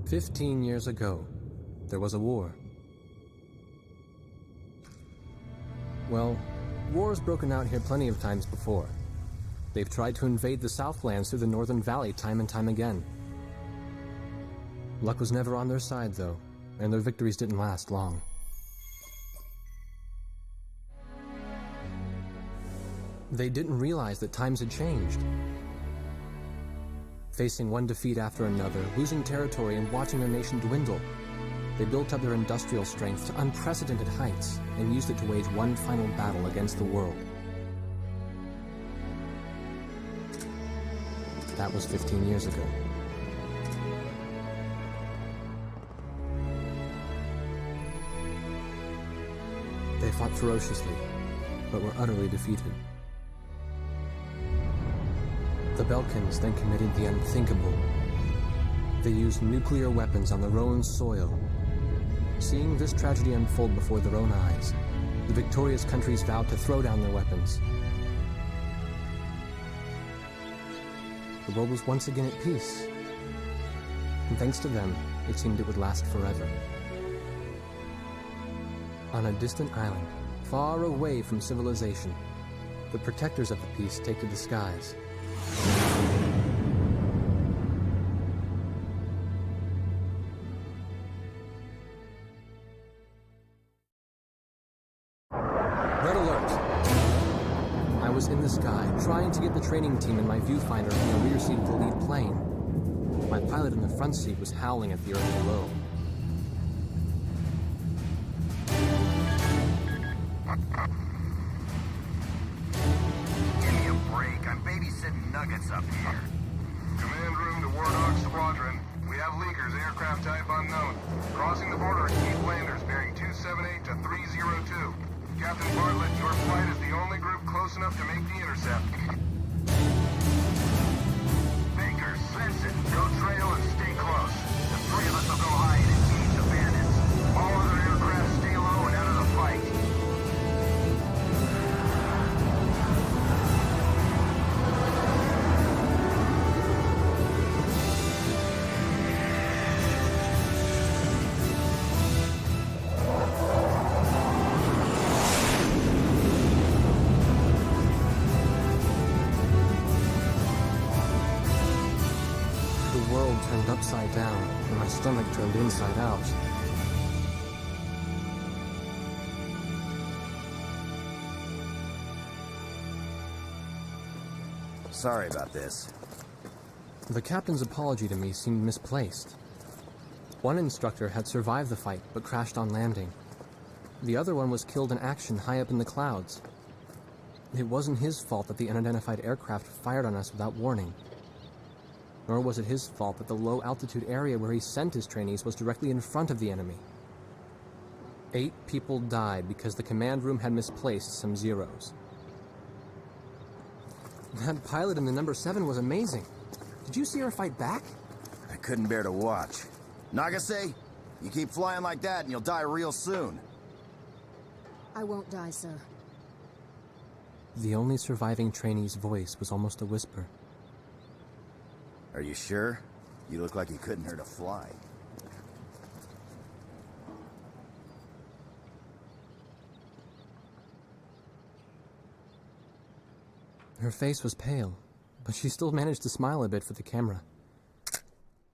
"15 years ago, there was a war. Well, war's broken out here plenty of times before. They've tried to invade the Southlands through the Northern Valley time and time again. Luck was never on their side, though, and their victories didn't last long. They didn't realize that times had changed. Facing one defeat after another, losing territory and watching their nation dwindle, they built up their industrial strength to unprecedented heights and used it to wage one final battle against the world. That was 15 years ago. They fought ferociously, but were utterly defeated. The Belkans then committed the unthinkable. They used nuclear weapons on their own soil. Seeing this tragedy unfold before their own eyes, the victorious countries vowed to throw down their weapons. The world was once again at peace, and thanks to them, it seemed it would last forever. On a distant island, far away from civilization, the protectors of the peace take to the skies. Red alert! I was in the sky, trying to get the training team and my viewfinder in the rear seat of the lead plane. My pilot in the front seat was howling at the earth below. Give me a break. I'm babysitting nuggets up here. Command room to War Dog Squadron. We have leakers, aircraft type unknown. Crossing the border at Cape Landers, bearing 278 to 302. Captain Bartlett, your flight is the only group close enough to make the intercept. Baker, sense it. Go trail and stay close. The three of us will go hide and engage the bandits. All other aircraft stay low and out of the fight. The world turned upside down, and my stomach turned inside out. Sorry about this. The captain's apology to me seemed misplaced. One instructor had survived the fight, but crashed on landing. The other one was killed in action high up in the clouds. It wasn't his fault that the unidentified aircraft fired on us without warning. Nor was it his fault that the low-altitude area where he sent his trainees was directly in front of the enemy. 8 people died because the command room had misplaced some zeros. That pilot in the number 7 was amazing. Did you see her fight back? I couldn't bear to watch. Nagase, you keep flying like that and you'll die real soon. I won't die, sir. The only surviving trainee's voice was almost a whisper. Are you sure? You look like you couldn't hurt a fly. Her face was pale, but she still managed to smile a bit for the camera.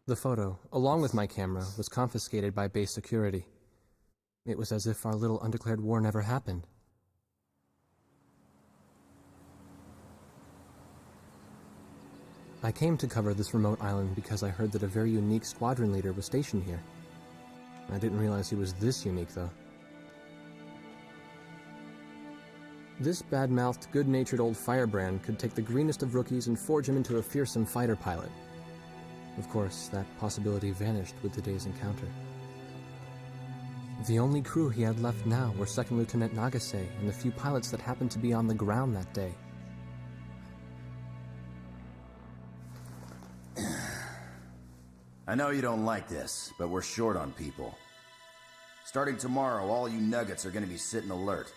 The photo, along with my camera, was confiscated by base security. It was as if our little undeclared war never happened. I came to cover this remote island because I heard that a very unique squadron leader was stationed here. I didn't realize he was this unique, though. This bad-mouthed, good-natured old firebrand could take the greenest of rookies and forge him into a fearsome fighter pilot. Of course, that possibility vanished with today's encounter. The only crew he had left now were Second Lieutenant Nagase and the few pilots that happened to be on the ground that day. I know you don't like this, but we're short on people. Starting tomorrow, all you nuggets are gonna be sitting alert.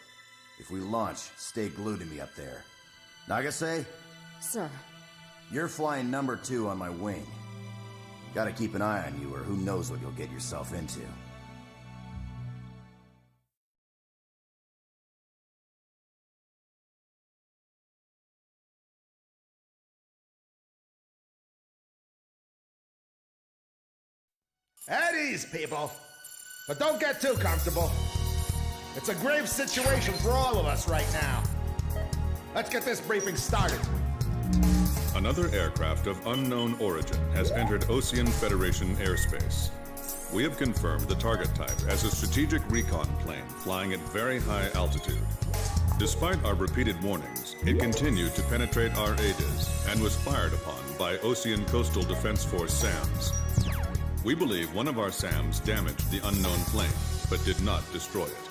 If we launch, stay glued to me up there. Nagase, Sir, you're flying number 2 on my wing. Gotta keep an eye on you, or who knows what you'll get yourself into. At ease, people. But don't get too comfortable. It's a grave situation for all of us right now. Let's get this briefing started. Another aircraft of unknown origin has entered Ocean Federation airspace. We have confirmed the target type as a strategic recon plane flying at very high altitude. Despite our repeated warnings, it continued to penetrate our aegis and was fired upon by Ocean Coastal Defense Force SAMs. We believe one of our SAMs damaged the unknown plane, but did not destroy it.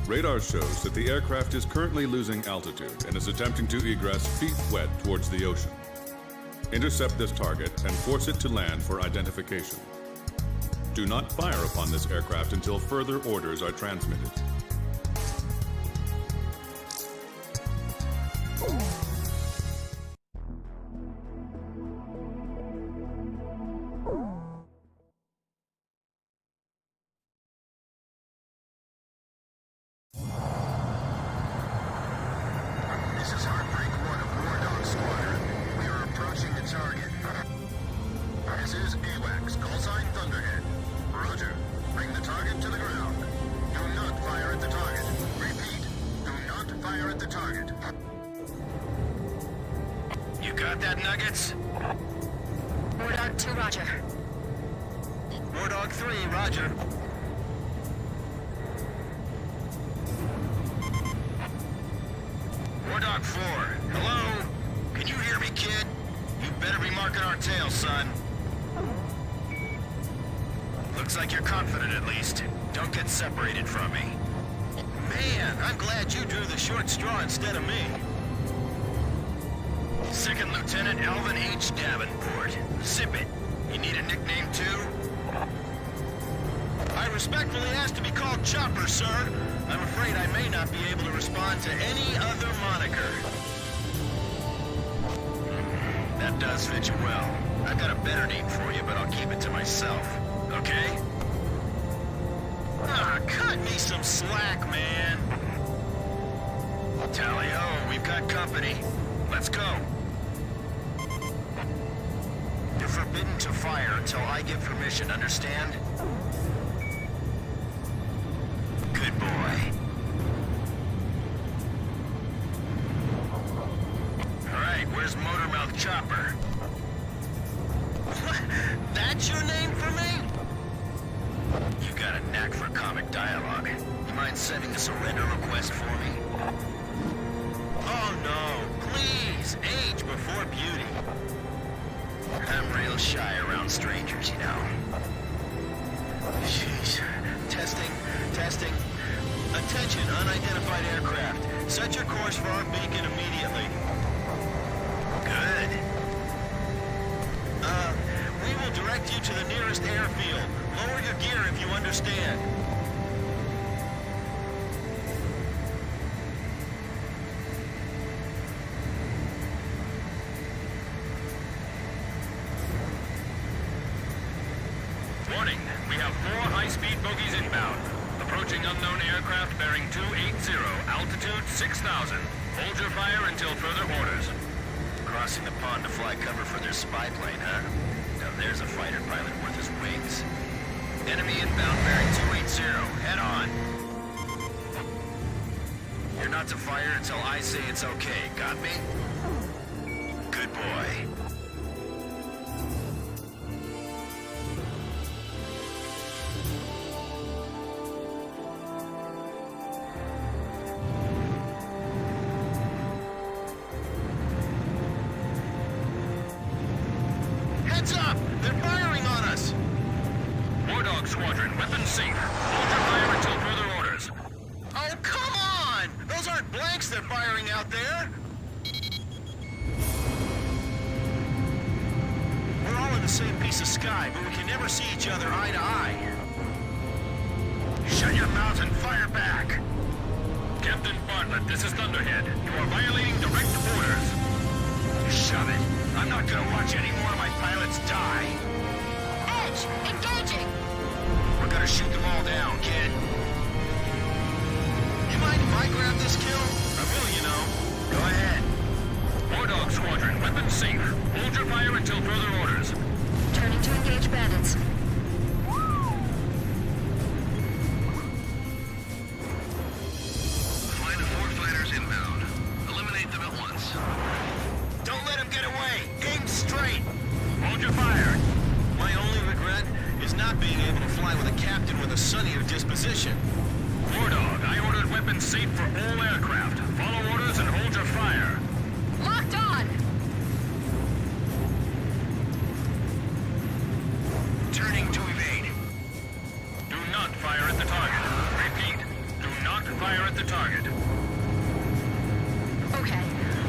Radar shows that the aircraft is currently losing altitude and is attempting to egress feet wet towards the ocean. Intercept this target and force it to land for identification. Do not fire upon this aircraft until further orders are transmitted. This is Heartbreak 1 of War Dog Squadron. We are approaching the target. This is AWACS, call sign Thunderhead. Roger. Bring the target to the ground. Do not fire at the target. Repeat, do not fire at the target. You got that, Nuggets? War Dog 2, roger. War Dog 3, roger. War Dog 4, hello? Can you hear me, kid? You better be marking our tail, son. Looks like you're confident, at least. Don't get separated from me. Man, I'm glad you drew the short straw instead of me. Second Lieutenant Alvin H. Davenport. Zip it. You need a nickname, too? I respectfully ask to be called Chopper, sir. I'm afraid I may not be able to respond to any other moniker. That does fit you well. I've got a better name for you, but I'll keep it to myself. Okay? Ah, cut me some slack, man. Tally-ho, we've got company. Let's go. You're forbidden to fire until I give permission, understand? Good boy. All right, where's Motormouth Chopper? That's your name for me? You got a knack for comic dialogue. You mind sending a surrender request for me? Oh no, please, age before beauty. I'm real shy around strangers, you know. Jeez. Testing. Attention, unidentified aircraft. Set your course for our beacon immediately. Good. We will direct you to the nearest airfield. Lower your gear if you understand. Warning, we have 4 high-speed bogies inbound. Approaching unknown aircraft bearing 280, altitude 6,000. Hold your fire until further orders. Crossing the pond to fly cover for their spy plane, huh? Now there's a fighter pilot worth his wings. Enemy inbound bearing 280, head on. You're not to fire until I say it's okay, got me? Good boy. Heads up! They're firing on us! War Dog Squadron, weapons safe. Hold your fire until further orders. Oh, come on! Those aren't blanks they're firing out there! We're all in the same piece of sky, but we can never see each other eye to eye. Shut your mouth and fire back! Captain Bartlett, this is Thunderhead. You are violating direct orders. Shove it. I'm not gonna watch any more of my pilots die. Edge! Engaging! We're gonna shoot them all down, kid. You mind if I grab this kill? I will, you know. Go ahead. War Dog Squadron, weapons safe. Hold your fire until further orders. Turning to engage bandits. Flight of 4 fighters inbound. Eliminate them at once. Don't let him get away! Aim straight! Hold your fire. My only regret is not being able to fly with a captain with a sunnier disposition. War Dog, I ordered weapons safe for all aircraft. Follow orders and hold your fire. Locked on! Turning to evade. Do not fire at the target. Repeat, do not fire at the target. Okay.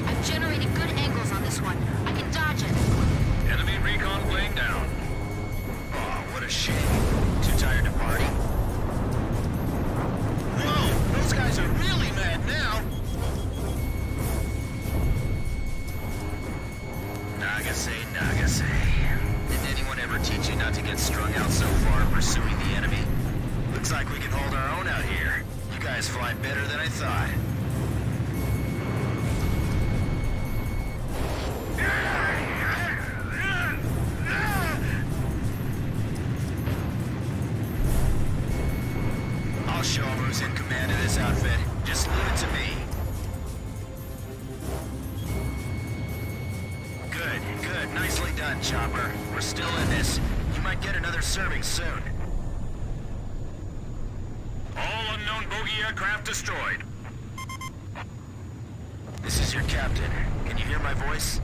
I've generated good angles on this one. I can dodge it. Enemy recon plane down. Oh, what a shame. Too tired to party? Whoa! Those guys are really mad now! Nagase, Nagase. Didn't anyone ever teach you not to get strung out so far pursuing the enemy? Looks like we can hold our own out here. You guys fly better than I thought. I'll show him who's in command of this outfit. Just leave it to me. Good, good. Nicely done, Chopper. We're still in this. You might get another serving soon. All unknown bogey aircraft destroyed. This is your captain. Can you hear my voice?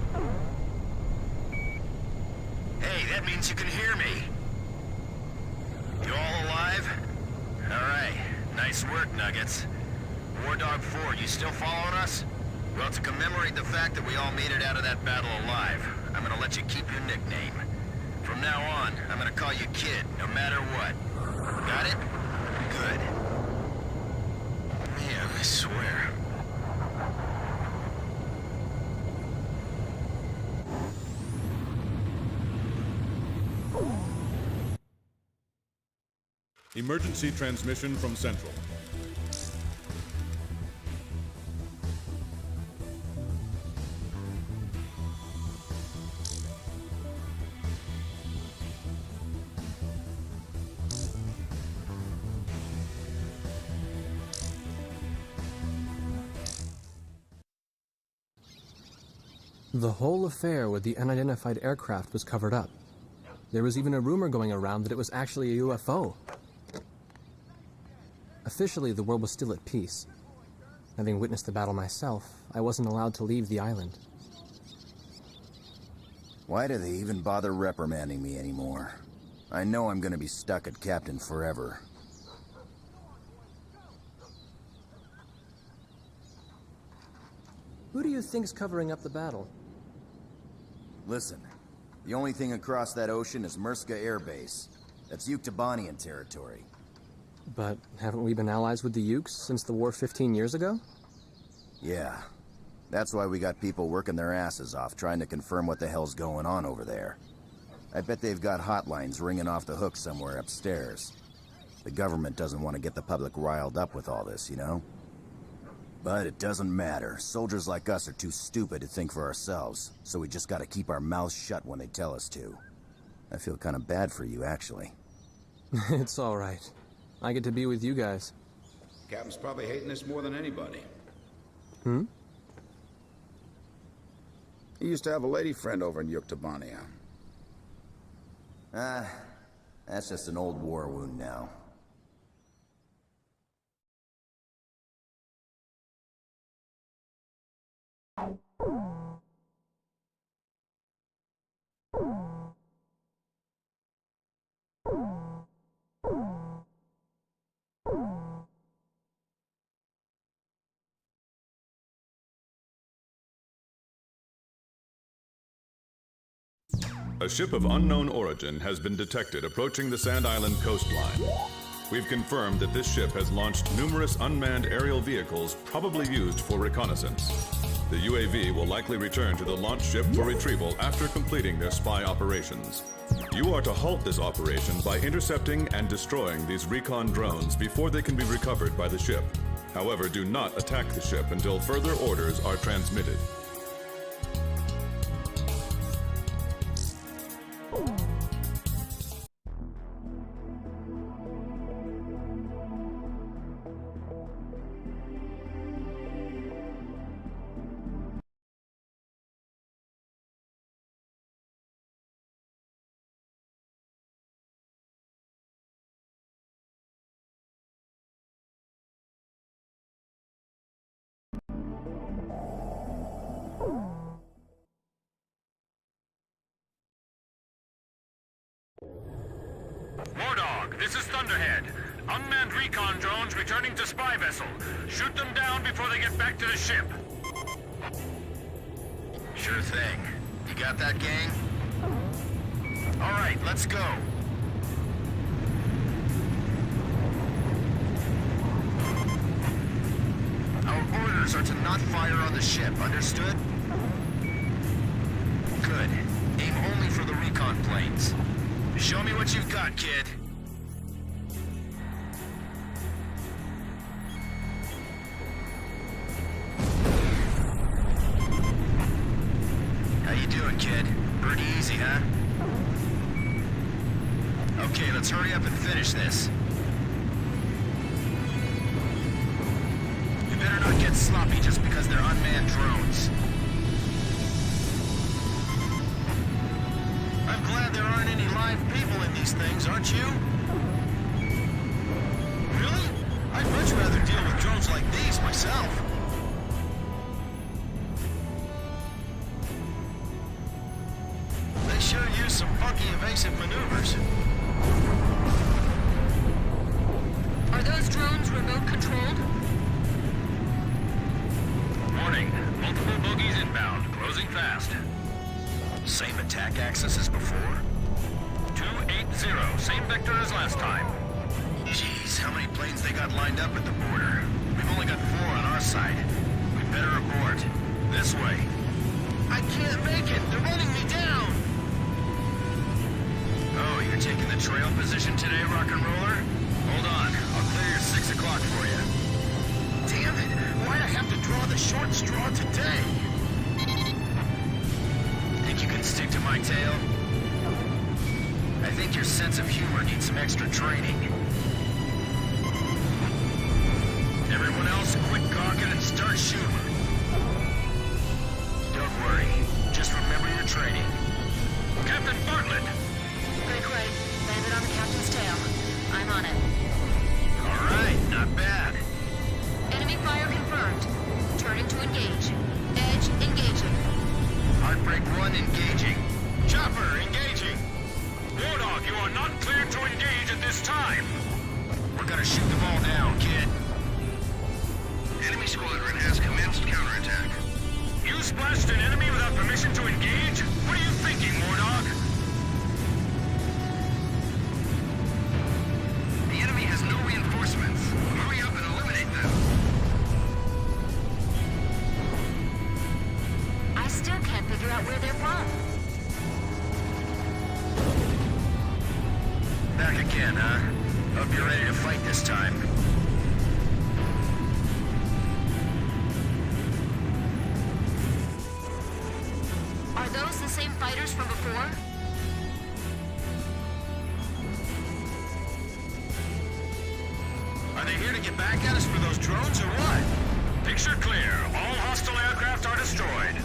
Hey, that means you can hear me. You all alive? All right. Nice work, Nuggets. War Dog 4, you still following us? Well, to commemorate the fact that we all made it out of that battle alive, I'm gonna let you keep your nickname. From now on, I'm gonna call you Kid, no matter what. Got it? Good. Man, I swear. Emergency transmission from Central. The whole affair with the unidentified aircraft was covered up. There was even a rumor going around that it was actually a UFO. Officially, the world was still at peace. Having witnessed the battle myself, I wasn't allowed to leave the island. Why do they even bother reprimanding me anymore? I know I'm gonna be stuck at Captain forever. Who do you think's covering up the battle? Listen, the only thing across that ocean is Murska Air Base. That's Yuktobanian territory. But haven't we been allies with the Ukes since the war 15 years ago? Yeah. That's why we got people working their asses off trying to confirm what the hell's going on over there. I bet they've got hotlines ringing off the hook somewhere upstairs. The government doesn't want to get the public riled up with all this, you know? But it doesn't matter. Soldiers like us are too stupid to think for ourselves, so we just gotta keep our mouths shut when they tell us to. I feel kind of bad for you, actually. It's all right. I get to be with you guys. Captain's probably hating this more than anybody. Hmm? He used to have a lady friend over in Yuktobania. That's just an old war wound now. A ship of unknown origin has been detected approaching the Sand Island coastline. We've confirmed that this ship has launched numerous unmanned aerial vehicles probably used for reconnaissance. The UAV will likely return to the launch ship for retrieval after completing their spy operations. You are to halt this operation by intercepting and destroying these recon drones before they can be recovered by the ship. However, do not attack the ship until further orders are transmitted. War Dog, this is Thunderhead. Unmanned recon drones returning to spy vessel. Shoot them down before they get back to the ship. Sure thing. You got that, gang? All right, let's go. Our orders are to not fire on the ship, understood? Good. Aim only for the recon planes. Show me what you've got, kid. How you doing, kid? Pretty easy, huh? Okay, let's hurry up and finish this. You better not get sloppy just because they're unmanned drones. I'm glad there aren't any live people in these things, aren't you? Really? I'd much rather deal with drones like these myself. They sure use some funky evasive maneuvers. Are those drones remote controlled? Warning, multiple bogies inbound, closing fast. Same attack axis as before? 280, same vector as last time. Jeez, how many planes they got lined up at the border? We've only got 4 on our side. We better abort. This way. I can't make it! They're running me down! Oh, you're taking the trail position today, rock and roller? Hold on, I'll clear your 6 o'clock for you. Damn it! Why'd I have to draw the short straw today? Think you can stick to my tail? I think your sense of humor needs some extra training. Everyone else, quit gawking and start shooting. Don't worry. Just remember your training. Captain Bartlett! Great. Landed on the captain's tail. I'm on it. All right, not bad. Enemy fire confirmed. Turning to engage. Edge engaging. Heartbreak 1 engaging. Chopper engaging. War Dog, you are not cleared to engage at this time. We're gonna shoot them all down, kid. Enemy squadron has commenced counterattack. You splashed an enemy without permission to engage? What are you thinking, War Dog? The enemy has no reinforcements. Hurry up and eliminate them. I still can't figure out where they're from. Back again, huh? Hope you're ready to fight this time. Are those the same fighters from before? Are they here to get back at us for those drones or what? Picture clear. All hostile aircraft are destroyed.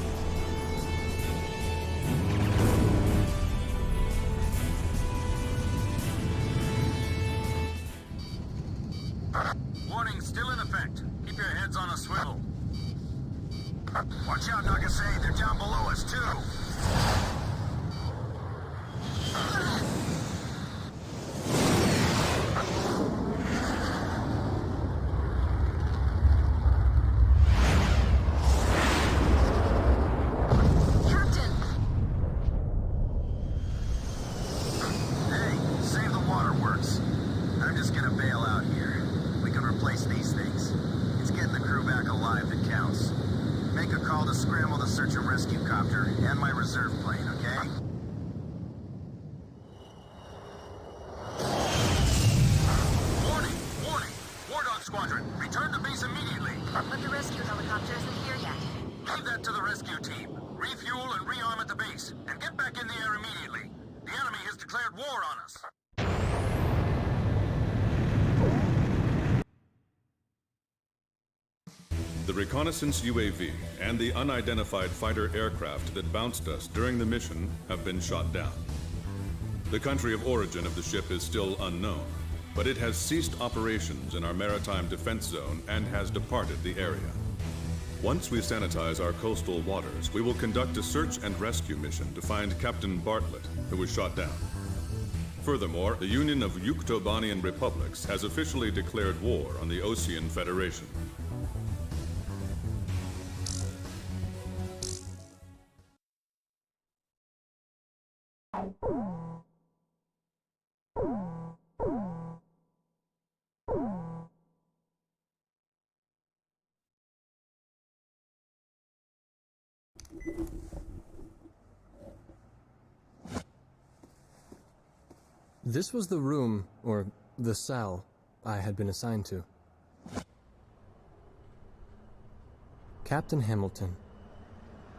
Warning still in effect. Keep your heads on a swivel. Watch out, Nagasei. They're down below us, too. Make a call to scramble the search and rescue copter and my reserve plane, okay? Warning! Warning! War Dog Squadron, return to base immediately. But the rescue helicopter isn't here yet. Leave that to the rescue team. Refuel and rearm at the base, and get back in the air immediately. The enemy has declared war on us. The reconnaissance UAV and the unidentified fighter aircraft that bounced us during the mission have been shot down. The country of origin of the ship is still unknown, but it has ceased operations in our maritime defense zone and has departed the area. Once we sanitize our coastal waters, we will conduct a search and rescue mission to find Captain Bartlett, who was shot down. Furthermore, the Union of Yuktobanian Republics has officially declared war on the Osean Federation. This was the room, or the cell, I had been assigned to. Captain Hamilton.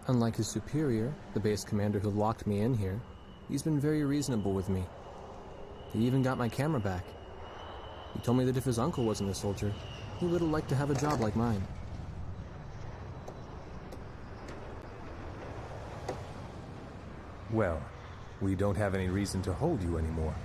Unlike his superior, the base commander who locked me in here, he's been very reasonable with me. He even got my camera back. He told me that if his uncle wasn't a soldier, he would have liked to have a job like mine. Well, we don't have any reason to hold you anymore.